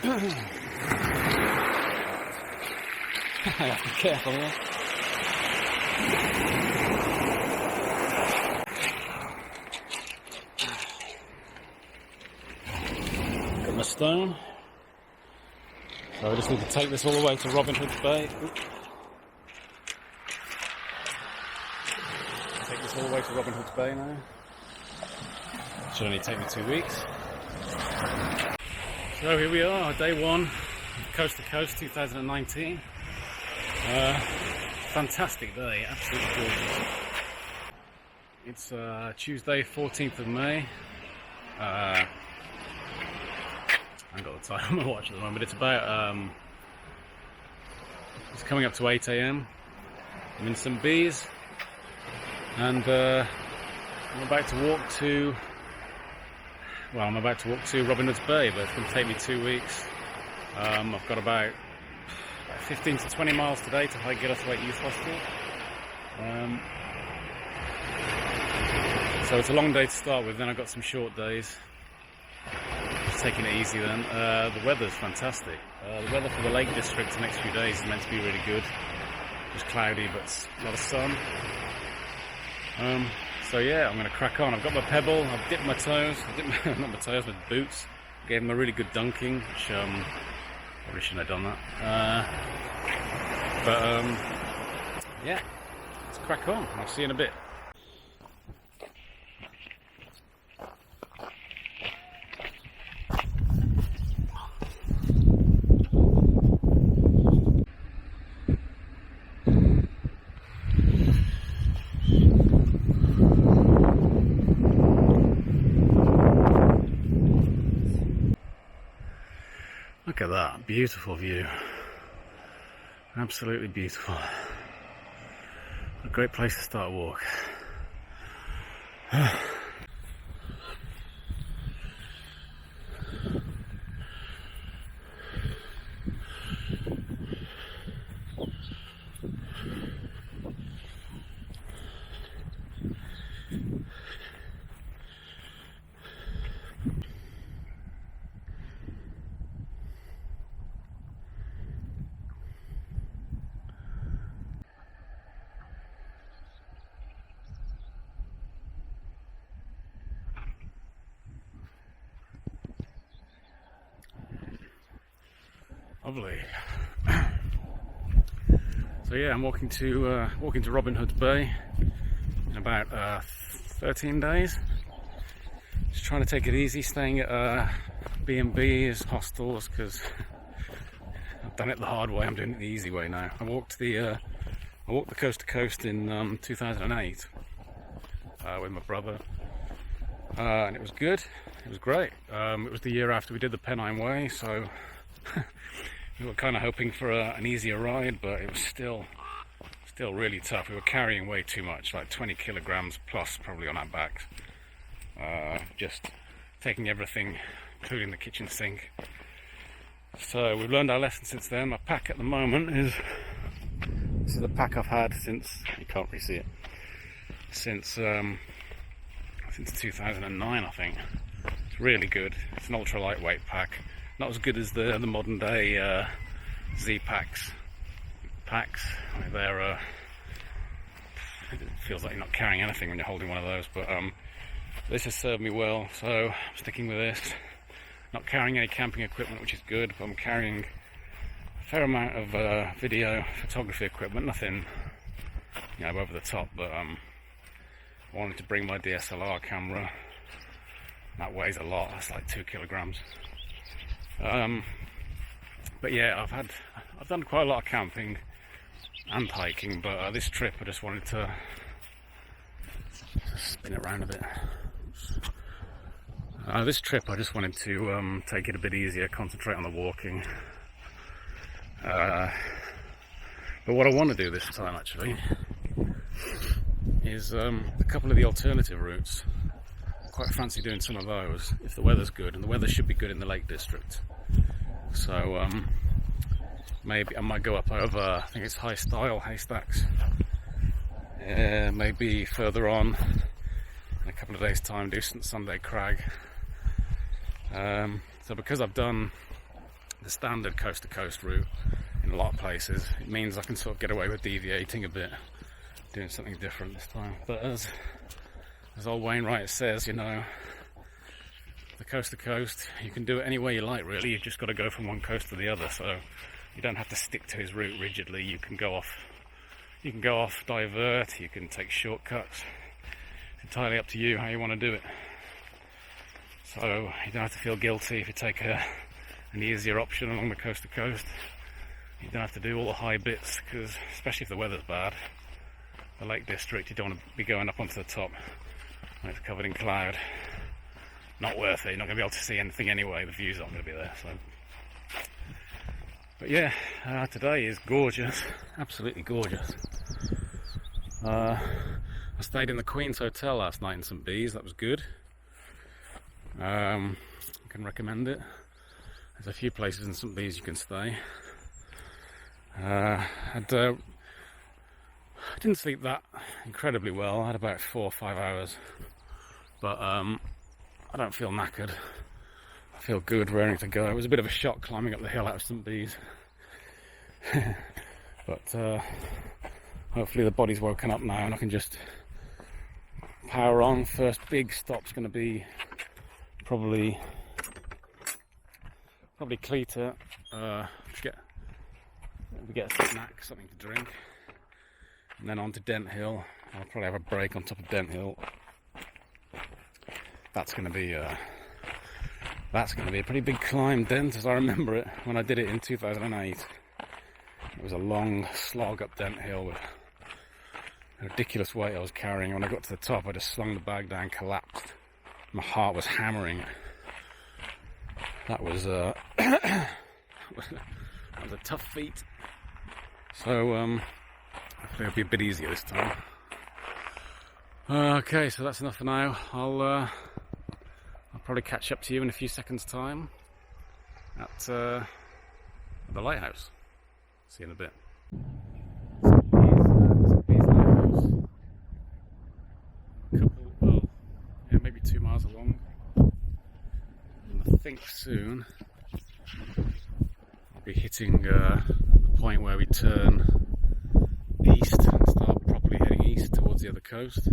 I have to be careful here. Got my stone. So I just need to take this all the way to Robin Hood's Bay. Take this all the way to Robin Hood's Bay now. Should only take me 2 weeks. So here we are, day one, coast to coast 2019. Fantastic day, absolutely gorgeous. It's Tuesday, 14th of May. I haven't got the time on my watch at the moment, but it's about, it's coming up to 8 AM. I'm in some bees, and I'm about to walk to Robin Hood's Bay, but it's going to take me 2 weeks. I've got about 15 to 20 miles today to hike Wainwright Youth Hostel. So it's a long day to start with, then I've got some short days. Just taking it easy then. The weather's fantastic. The weather for the Lake District the next few days is meant to be really good. Just cloudy, but a lot of sun. So yeah, I'm going to crack on. I've got my pebble, I've dipped my toes, not my toes, my boots. Gave them a really good dunking, which probably shouldn't have done that. Yeah, let's crack on. I'll see you in a bit. Look at that, beautiful view. Absolutely beautiful. A great place to start a walk. Lovely. So yeah, I'm walking to Robin Hood's Bay in about 13 days. Just trying to take it easy, staying at B&B's, hostels, because I've done it the hard way. I'm doing it the easy way now. I walked the coast to coast in 2008 with my brother, and it was good. It was great. It was the year after we did the Pennine Way, so. We were kind of hoping for an easier ride, but it was still really tough. We were carrying way too much, like 20 kilograms plus probably on our backs. Just taking everything, including the kitchen sink. So we've learned our lesson since then. My pack at the moment this is the pack I've had since, you can't really see it, since 2009 I think. It's really good. It's an ultra lightweight pack. Not as good as the modern day Z packs. They're it feels like you're not carrying anything when you're holding one of those, but this has served me well, so I'm sticking with this. Not carrying any camping equipment, which is good, but I'm carrying a fair amount of video photography equipment. Nothing, over the top, but I wanted to bring my DSLR camera. That weighs a lot. That's like 2 kilograms. But yeah, I've done quite a lot of camping and hiking, but this trip I just wanted to spin it around a bit. This trip I just wanted to take it a bit easier, concentrate on the walking. But what I want to do this time actually is a couple of the alternative routes. Quite fancy doing some of those if the weather's good, and the weather should be good in the Lake District. So maybe I might go up over, I think it's High Style Haystacks, maybe further on in a couple of days time do Sunday Crag. So because I've done the standard coast-to-coast route in a lot of places. It means I can sort of get away with deviating a bit, doing something different this time. But as old Wainwright says, you know, the coast-to-coast, you can do it any way you like, really. You've just got to go from one coast to the other, so you don't have to stick to his route rigidly. You can go off, divert, you can take shortcuts. It's entirely up to you how you want to do it. So you don't have to feel guilty if you take an easier option along the coast to coast. You don't have to do all the high bits, because especially if the weather's bad, the Lake District, you don't want to be going up onto the top when it's covered in cloud. Not worth it. You're not going to be able to see anything anyway. The view's not going to be there. So, but yeah, today is gorgeous, absolutely gorgeous. I stayed in the Queen's Hotel last night in St Bees. That was good. I can recommend it. There's a few places in St Bees you can stay. I didn't sleep that incredibly well. I had about 4 or 5 hours, but I don't feel knackered. I feel good, raring to go. It was a bit of a shock climbing up the hill out of St Bees, but hopefully the body's woken up now and I can just power on. First big stop's going to be probably Cleater. We get a snack, something to drink, and then on to Dent Hill. I'll probably have a break on top of Dent Hill. That's going to be a pretty big climb, Dent, as I remember it when I did it in 2008. It was a long slog up Dent Hill with a ridiculous weight I was carrying. When I got to the top, I just slung the bag down, collapsed. My heart was hammering. That was that was a tough feat. So hopefully it'll be a bit easier this time. Okay, so that's enough for now. I'll probably catch up to you in a few seconds' time at the lighthouse. See you in a bit. Maybe 2 miles along. And I think soon I'll be hitting the point where we turn east and start properly heading east towards the other coast.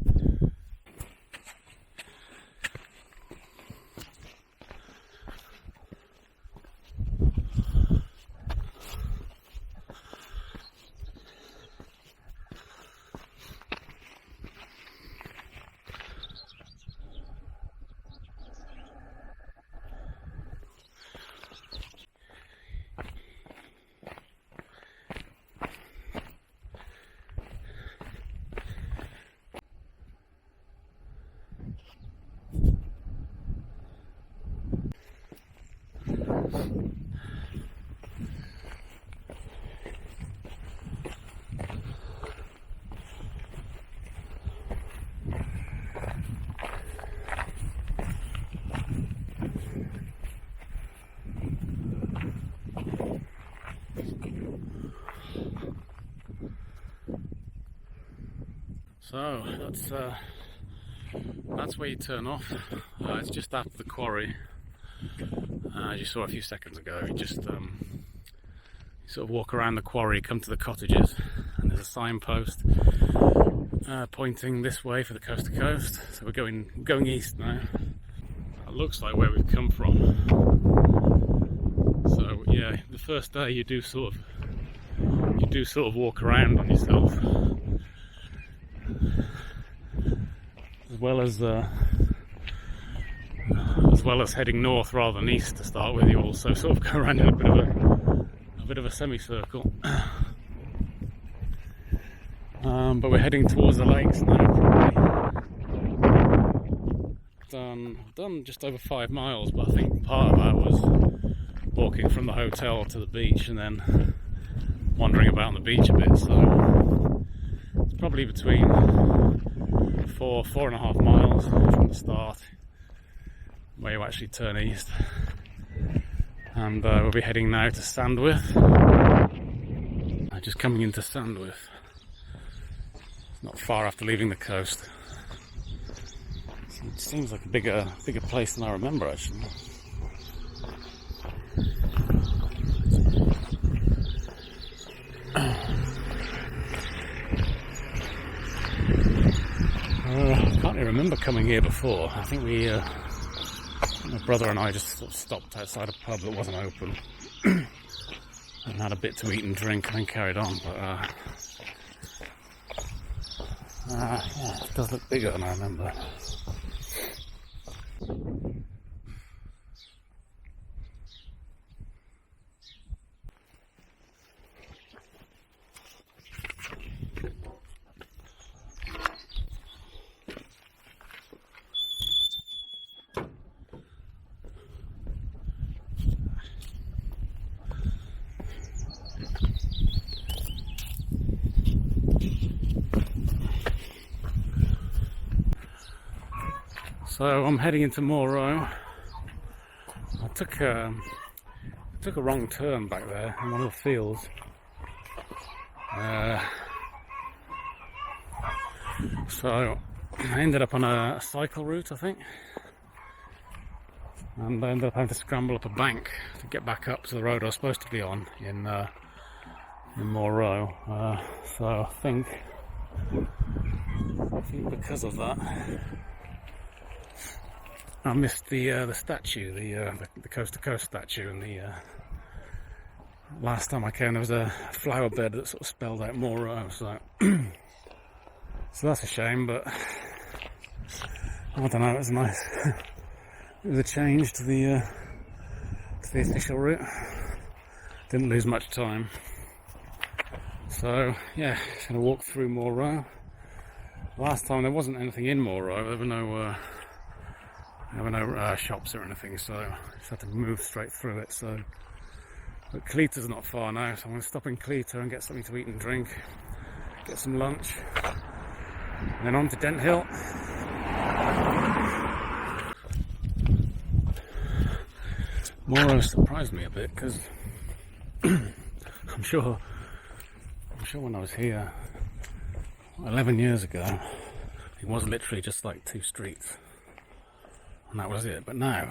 So that's where you turn off. It's just after the quarry. As you saw a few seconds ago, you just you sort of walk around the quarry, come to the cottages, and there's a signpost pointing this way for the coast to coast. So we're going east now. That looks like where we've come from. So yeah, the first day you do sort of walk around on yourself. As well as heading north rather than east to start with, you also sort of go around in a bit of a semicircle. But we're heading towards the lakes now. Probably done just over 5 miles, but I think part of that was walking from the hotel to the beach and then wandering about on the beach a bit. So it's probably between 4.5 miles from the start where you actually turn east, and we'll be heading now to Sandwith. Just coming into Sandwith. It's not far after leaving the coast. It seems like a bigger place than I remember, actually. I remember coming here before. I think my brother and I just sort of stopped outside a pub that wasn't open and had a bit to eat and drink and then carried on. But yeah, it does look bigger than I remember. So I'm heading into Moreau. I took a wrong turn back there in one of the fields. So I ended up on a cycle route, I think, and I ended up having to scramble up a bank to get back up to the road I was supposed to be on in Moreau. So I think because of that, I missed the statue, the coast to coast statue, and the last time I came there was a flower bed that sort of spelled out Moreau, so that's a shame, but I don't know, it was nice. It was a change to the official route. Didn't lose much time. So yeah, just gonna walk through Moreau. Last time there wasn't anything in Moreau. There were no shops or anything, so I just had to move straight through it. So, but Cleator's not far now, so I'm going to stop in Cleator and get something to eat and drink, get some lunch, and then on to Dent Hill. Moreau surprised me a bit because I'm sure when I was here 11 years ago, it was literally just like 2 streets. And that was it, but now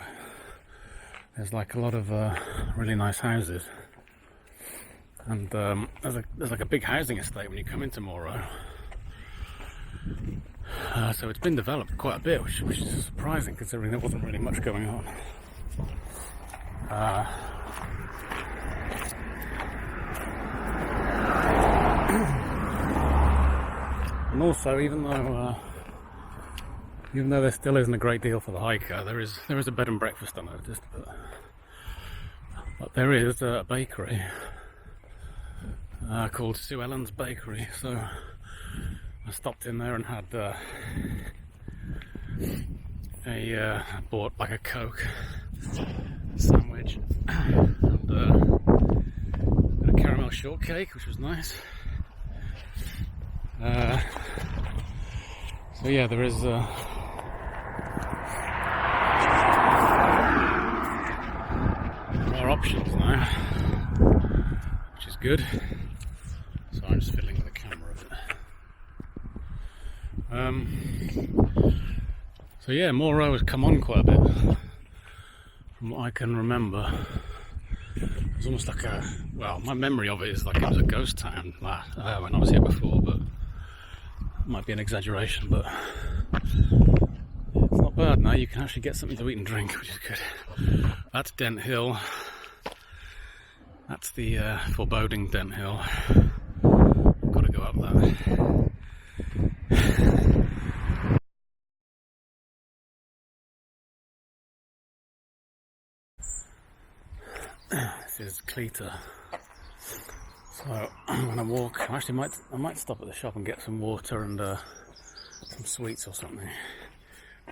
there's like a lot of really nice houses, and there's like a big housing estate when you come into Moreau. So it's been developed quite a bit, which is surprising considering there wasn't really much going on. And also, even though there still isn't a great deal for the hiker, there is a bed and breakfast, I noticed, but there is a bakery called Sue Ellen's Bakery, so I stopped in there and had bought like a Coke sandwich and a caramel shortcake, which was nice. So yeah, there is more options now, which is good. So I'm just fiddling with the camera a bit. So yeah, Moreau has come on quite a bit from what I can remember. It was almost like my memory of it is like it was a ghost town when I was here before, but it might be an exaggeration, but it's not bad now. You can actually get something to eat and drink, which is good. That's Dent Hill. That's the foreboding Dent Hill. Got to go up that. This is Cleator. So I'm gonna walk. I might stop at the shop and get some water and some sweets or something.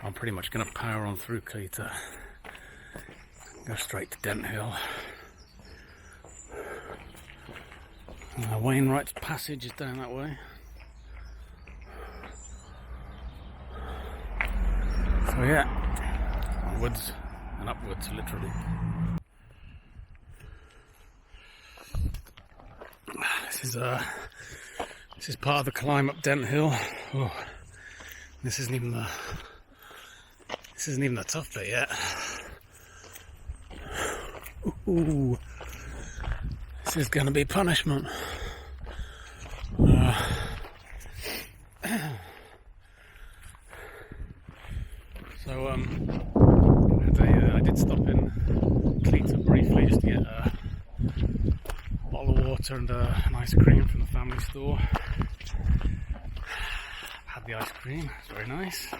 I'm pretty much gonna power on through Cleator, go straight to Dent Hill. Wainwright's passage is down that way. So yeah, onwards and upwards, literally. This is part of the climb up Dent Hill. Oh, this isn't even the tough bit yet. Ooh, this is going to be punishment. get a bottle of water and an ice cream from the family store. Had the ice cream, it's very nice.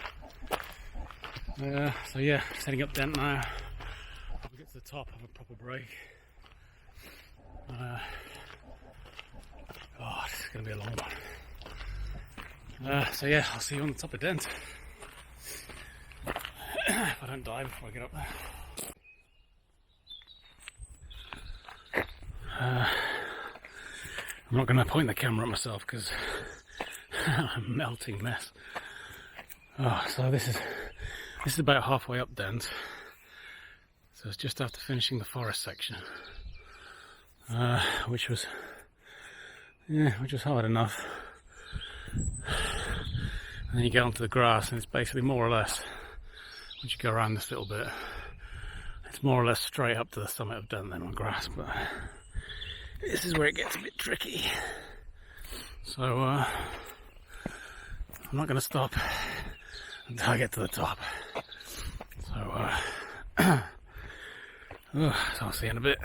So yeah, setting up Dent now. I'll get to the top, have a proper break. Oh, this is going to be a long one. So yeah, I'll see you on the top of Dent. If I don't die before I get up there. I'm not going to point the camera at myself because I'm a melting mess. Oh, so this is about halfway up Dent. So it's just after finishing the forest section, which was hard enough. And then you get onto the grass, and it's basically more or less, once you go around this little bit, it's more or less straight up to the summit of Dent then on grass. But this is where it gets a bit tricky. So I'm not going to stop until I get to the top. So, so I'll see you in a bit.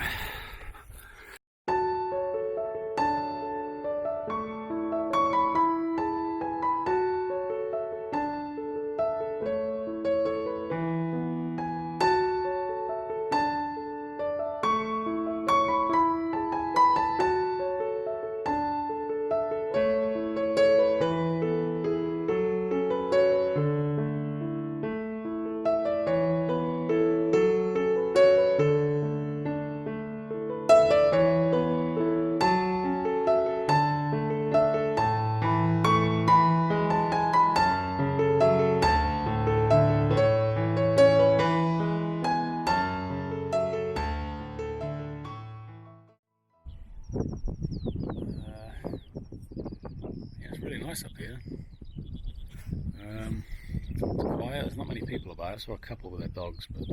Up here. It's quiet, there's not many people about. I saw a couple with their dogs, but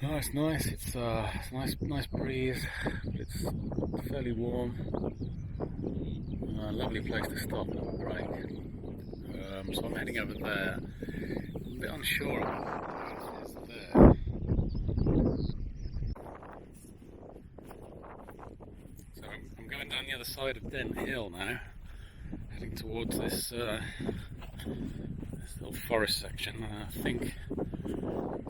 no, it's nice. It's a nice breeze, but it's fairly warm. Lovely place to stop and have a break. So I'm heading over there. I'm a bit unsure about what is there. So I'm going down the other side of Dent Hill now. Heading towards this little forest section, and I think it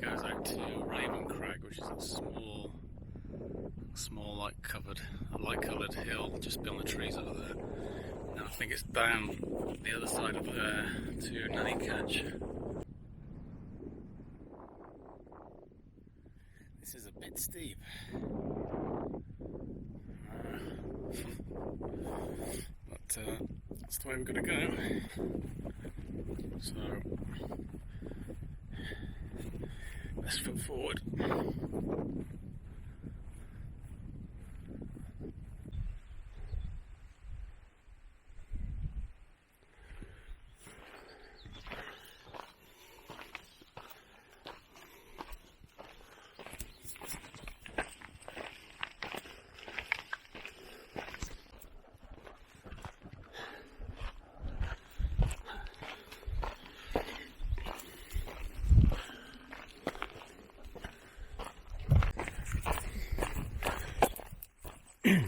goes out to Raven Crag, which is a small light-coloured hill just beyond the trees over there. And I think it's down the other side of there to Nanny Catch. This is a bit steep. But that's the way we're going to go. So, best foot forward.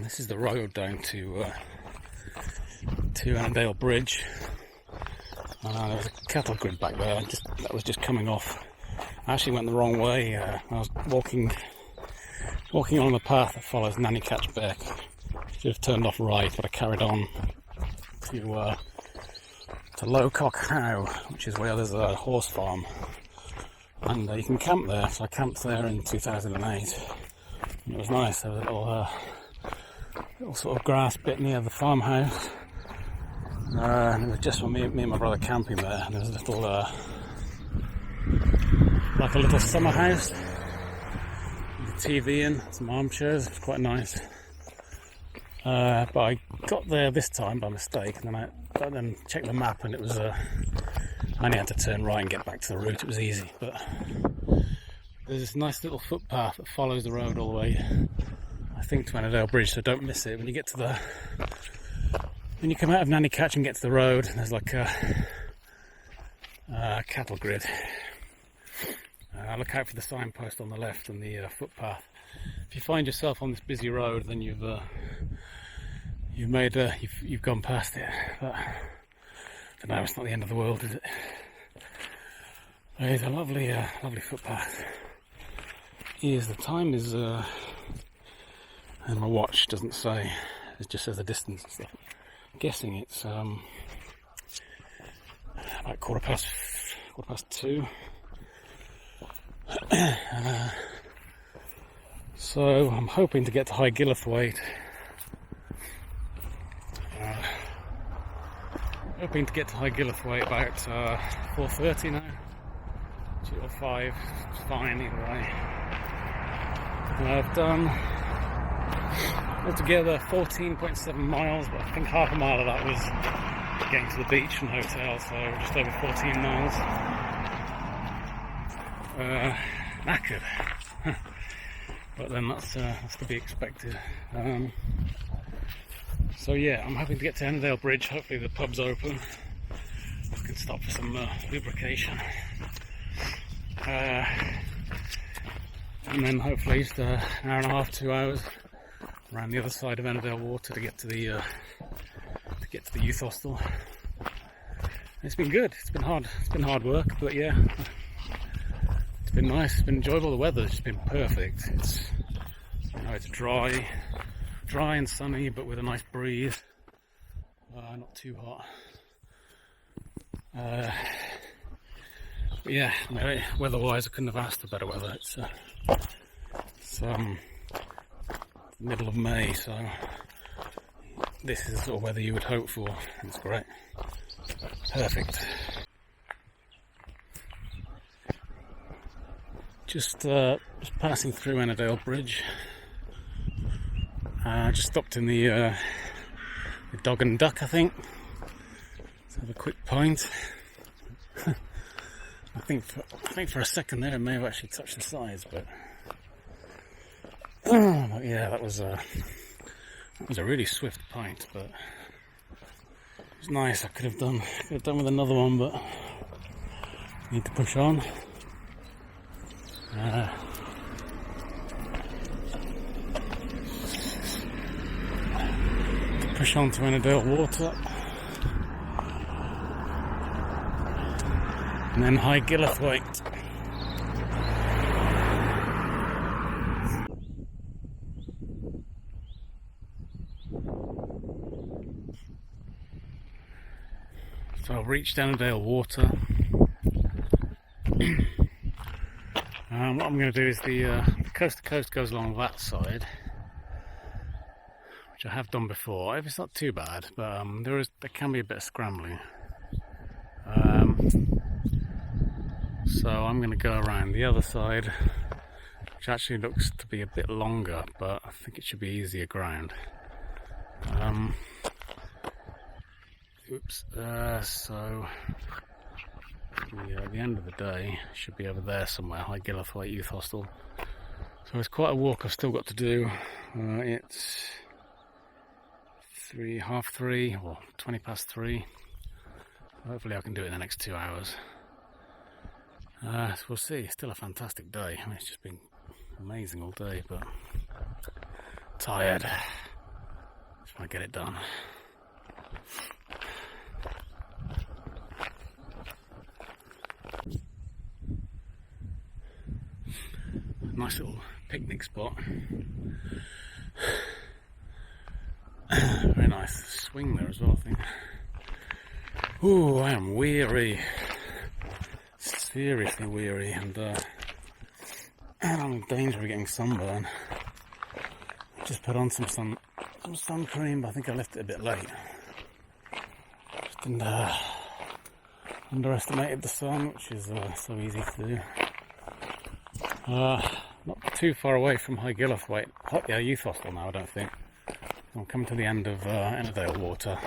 This is the road down to Ennerdale Bridge. There was a cattle grid back there. That was just coming off. I actually went the wrong way. I was walking along the path that follows Nanny Catch Beck. Should have turned off right, but I carried on to Lowcock How, which is where there's a horse farm, and you can camp there. So I camped there in 2008, and it was nice. There was a little sort of grass bit near the farmhouse, and it was just for me and my brother camping there. And there was a little like a little summer house with a TV in, some armchairs. It was quite nice. But I got there this time by mistake, and then checked the map, and it was I only had to turn right and get back to the route. It was easy, but there's this nice little footpath that follows the road all the way, I think, to Ennerdale Bridge, so don't miss it. When you come out of Nanny Catch and get to the road, there's like a cattle grid. look out for the signpost on the left and the footpath. If you find yourself on this busy road, then you've gone past it. But I don't know, it's not the end of the world, is it? It's a lovely footpath. The time is, and my watch doesn't say. It just says the distance and stuff. I'm guessing it's about quarter past 2. So I'm hoping to get to High Gillithwaite. About 4:30 now. 2 or 5. It's fine either way. I've done altogether 14.7 miles, but I think half a mile of that was getting to the beach from the hotel, so just over 14 miles. Knackered. But then that's to be expected. So yeah, I'm hoping to get to Ennerdale Bridge. Hopefully the pub's open. I can stop for some lubrication. And then hopefully just an hour and a half, 2 hours around the other side of Ennerdale Water to get to the youth hostel. It's been good. It's been hard work, but yeah, it's been nice. It's been enjoyable. The weather's just been perfect. It's dry and sunny, but with a nice breeze. Not too hot. But yeah, weather-wise, I couldn't have asked for better weather. It's middle of May, so this is the sort of weather you would hope for. It's great. Perfect. Just passing through Ennerdale Bridge. Just stopped in the Dog and Duck, I think. Let's have a quick pint. I think for a second there, it may have actually touched the sides, but yeah, that was a really swift pint, but it was nice. I could have done with another one, but need to push on. Push on to Ennerdale Water, and then High Gillithwaite. So I've reached Ennerdale Water. What I'm going to do is the coast to coast goes along that side, which I have done before. It's not too bad, but there can be a bit of scrambling. So I'm going to go around the other side, which actually looks to be a bit longer, but I think it should be easier ground. So at the end of the day, should be over there somewhere, High Gillithwaite Youth Hostel. So it's quite a walk I've still got to do. It's 3:30, or 20 past 3. Hopefully I can do it in the next 2 hours. So we'll see. It's still a fantastic day. I mean, it's just been amazing all day, but tired. Just want to get it done. Nice little picnic spot. Very nice swing there as well, I think. Ooh, I am weary. Seriously weary, and I'm in danger of getting sunburn. Just put on some sun cream, but I think I left it a bit late. Just underestimated the sun, which is so easy to do. Not too far away from High Gillithwaite, Youth Hostel now, I don't think. I'm coming to the end of Ennerdale Water.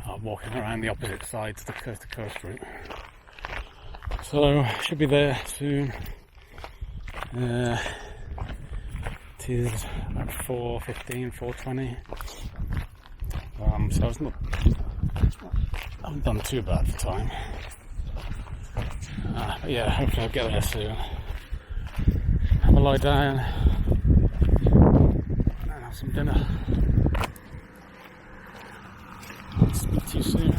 I'm walking around the opposite side to the coast route. So, should be there soon. It is about 4:15, 4:20. So I haven't done too bad for time. But yeah, hopefully I'll get there soon. Have a lie down and have some dinner. I'll speak to you soon.